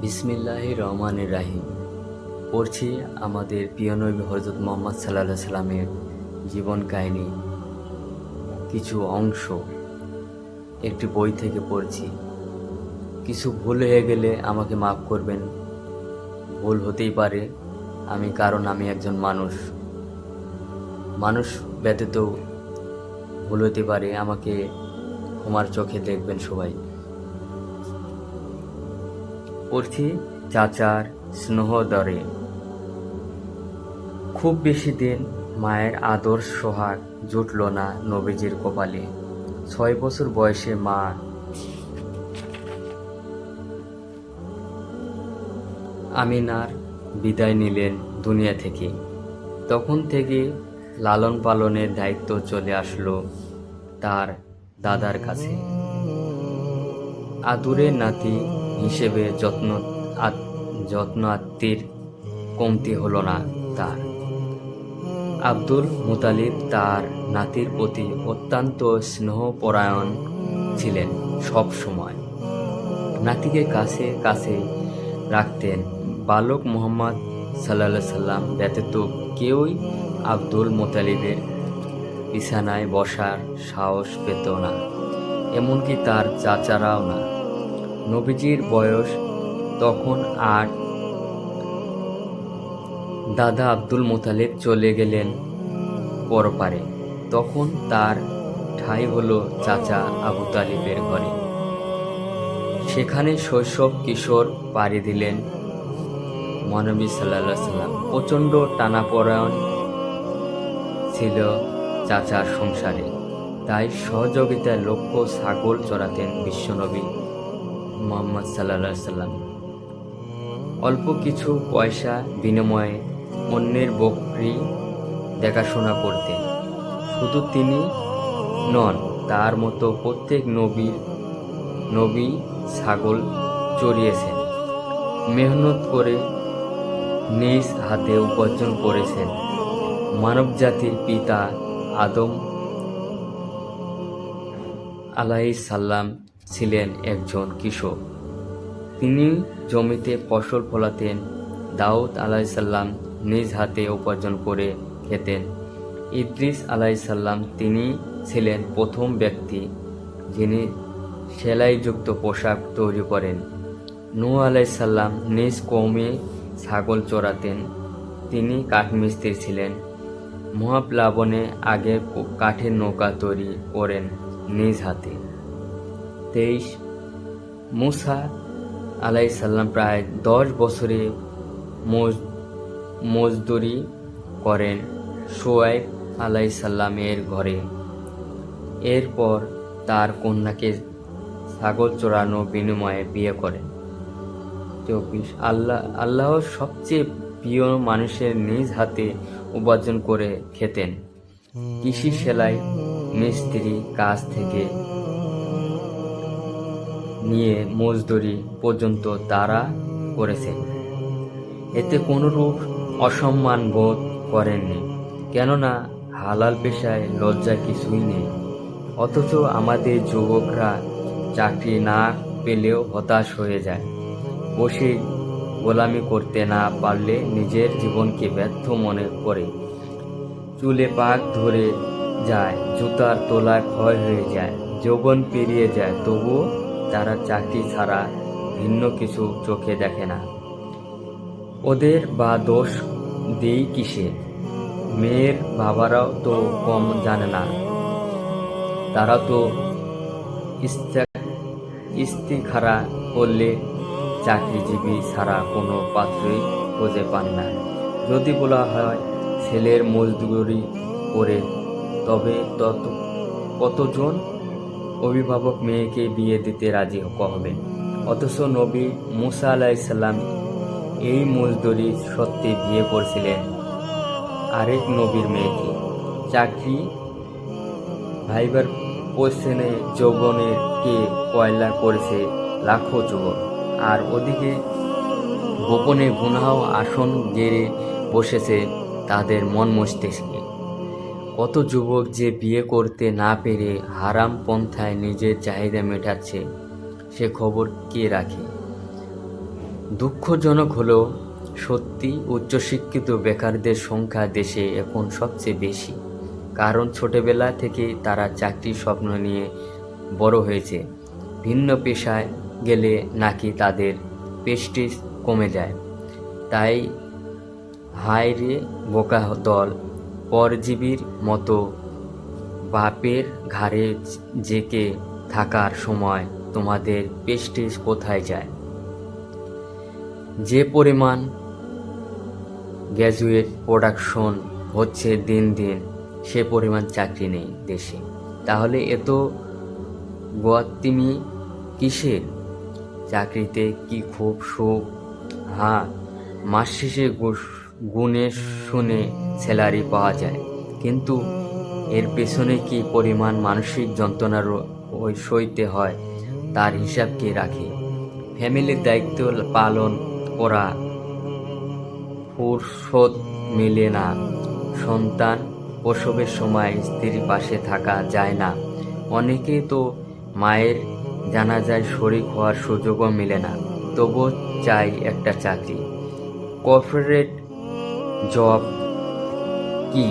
বিসমিল্লাহির রহমানির রাহিম। পড়ছি আমাদের প্রিয় নবী হযরত মুহাম্মদ সাল্লাল্লাহু আলাইহি সাল্লামের জীবন কাহিনী কিছু অংশ একটি বই থেকে পড়ছি। কিছু ভুল হয়ে গেলে আমাকে মাফ করবেন। ভুল হতেই পারে, কারণ আমি একজন মানুষ ব্যতীত ভুল হতে পারে। আমাকে ক্ষমার চোখে দেখবেন সবাই। পড়ছি চাচার স্নেহদরে। খুব বেশি দিন মায়ের আদর সোহাগ জুটল না নবীজির কপালে। 6 বছর বয়সে মা আমিনার বিদায় নিলেন দুনিয়া থেকে। তখন থেকে লালন পালনের দায়িত্ব চলে আসলো তার দাদার কাছে। আদুরে নাতি হিসেবে যত্ন আত্মীর কমতি হলো না তার। আব্দুল মুতালিব তার নাতির প্রতি অত্যন্ত স্নেহপরায়ণ ছিলেন। সব সময় নাতিকে কাছে কাছে রাখতেন। বালক মুহাম্মদ সাল্লাল্লাহু আলাইহি সাল্লাম ব্যতীত কেউই আব্দুল মুতালিবের বিছানায় বসার সাহস পেত না, এমনকি তার চাচারাও না। নবীজির বয়স তখন 8। দাদা আব্দুল মুতালিব চলে গেলেন পরপারে। তখন তার ঠাঁই হলো চাচা আবু তালিবের ঘরে। সেখানে শৈশব কিশোর পাড়ি দিলেন মহানবী সাল্লাল্লাহু আলাইহি সাল্লাম। প্রচণ্ড টানাপোড়েন ছিল চাচার সংসারে, তাই সহযোগিতায় লক্ষ ছাগল চড়াতেন বিশ্বনবী মুহাম্মদ সাল্লাল্লাহু আলাইহি সাল্লাম। অল্প কিছু পয়সা বিনিময়ে অন্যের বকরি দেখাশোনা করতেন। শুধু তিনি নন, তার মতো প্রত্যেক নবী ছাগল চড়িয়েছেন, মেহনত করে নিজ হাতে উপার্জন করেছেন। মানবজাতির পিতা আদম আলাইহিস সালাম ছিলেন একজন কৃষক। তিনি জমিতে ফসল ফলাতেন। দাউদ আলাইহিস সালাম নিজ হাতে উপার্জন করে খেতেন। ইদ্রিস আলাইহিস সালাম তিনি ছিলেন প্রথম ব্যক্তি যিনি সেলাইযুক্ত পোশাক তৈরি করেন। নূহ আলাইহিস সালাম নিজ কওমে ছাগল চড়াতেন। তিনি কাঠমিস্ত্রি ছিলেন। মহাপ্লাবনে আগে কাঠের নৌকা তৈরি করেন নিজ হাতে। 23 মুসা আলাইহিস সালাম প্রায় 10 বছরে মজদুরি করেন শুআয়ব আলাইহিস সালামের ঘরে। এরপর তার কন্যাকে ছাগল চড়ানো বিনিময়ে বিয়ে করেন। 24 আল্লাহর সবচেয়ে প্রিয় মানুষের নিজ হাতে উপার্জন করে খেতেন। কৃষি, সেলাই, মিস্ত্রি কাজ থেকে নিয়ে মজদুরি পর্যন্ত তারা করেছেন। এতে কোনরূপ অসম্মান বোধ করেননি, কেননা হালাল পেশায় লজ্জা কিছুই নেই। অথচ আমাদের যুবকরা চাকরি না পেলেও হতাশ হয়ে যায়। বসে গোলামি করতে না পারলে নিজের জীবনকে ব্যর্থ মনে করে। চুলে পাক ধরে যায়, জুতার তলায় ক্ষয় হয়ে যায়, যৌবন পেরিয়ে যায়, তবুও তারা চাকরি ছাড়া ভিন্ন কিছু চোখে দেখে না। ওদের বা দোষ দেই কিসে? মেয়ের বাবারাও তো কম জানে না। তারা তো ইস্তিখারা করলে চাকরিজীবী ছাড়া কোনো পাত্রই খুঁজে পান না। যদি বলা হয় ছেলের মজদুরি করে, তবে কতজন অভিভাবক মেয়েকে বিয়ে দিতে রাজি হবে? অথচ নবী মুসা আলাইহিস সালাম এই মজদুরি সত্যি বিয়ে করছিলেন আরেক নবীর মেয়েকে। চাকরি ভাইবার পোষণে যৌবনের কে কয়লা করেছে লাখো যুবক, আর ওদিকে গোপনে গুনাহ আসন গেড়ে বসেছে তাদের মন মস্তিষ্কে। কত যুবক যে বিয়ে করতে না পেরে হারাম পন্থায় নিজের চাহিদা মেটাচ্ছে, সে খবর কে রাখে? দুঃখজনক হলো সত্যি উচ্চশিক্ষিত বেকারদের সংখ্যা দেশে এখন সবচেয়ে বেশি। কারণ ছোটবেলা থেকেই তারা চাকরির স্বপ্ন নিয়ে বড় হয়েছে। ভিন্ন পেশায় গেলে নাকি তাদের প্রেস্টিজ কমে যায়। তাই হায় রে বোকা দল, পরজীবীর মতো বাপের ঘাড়ে জেঁকে থাকার সময় তোমাদের প্রেস্টিজ কোথায় যায়? যে পরিমাণ গ্র্যাজুয়েট প্রোডাকশন হচ্ছে দিন দিন, সে পরিমাণ চাকরি নেই দেশে। তাহলে এত গোয়াত্তিমি কিসের? চাকরিতে কি খুব সুখ? হ্যাঁ, মাস শেষে গুণে শুনে স্যালারি পাওয়া যায়, কিন্তু এর পেছনে কি পরিমাণ মানসিক যন্ত্রণার সইতে হয় তার হিসাব কে রাখে? ফ্যামিলির দায়িত্ব পালন করা ফুরসত মেলে না, সন্তান প্রসবের সময় স্ত্রীর পাশে থাকা যায় না, অনেকে তো মায়ের জানাজায় শরিক হওয়ার সুযোগও মেলে না, তবুও চাই একটা চাকরি। কর্পোরেট জব কি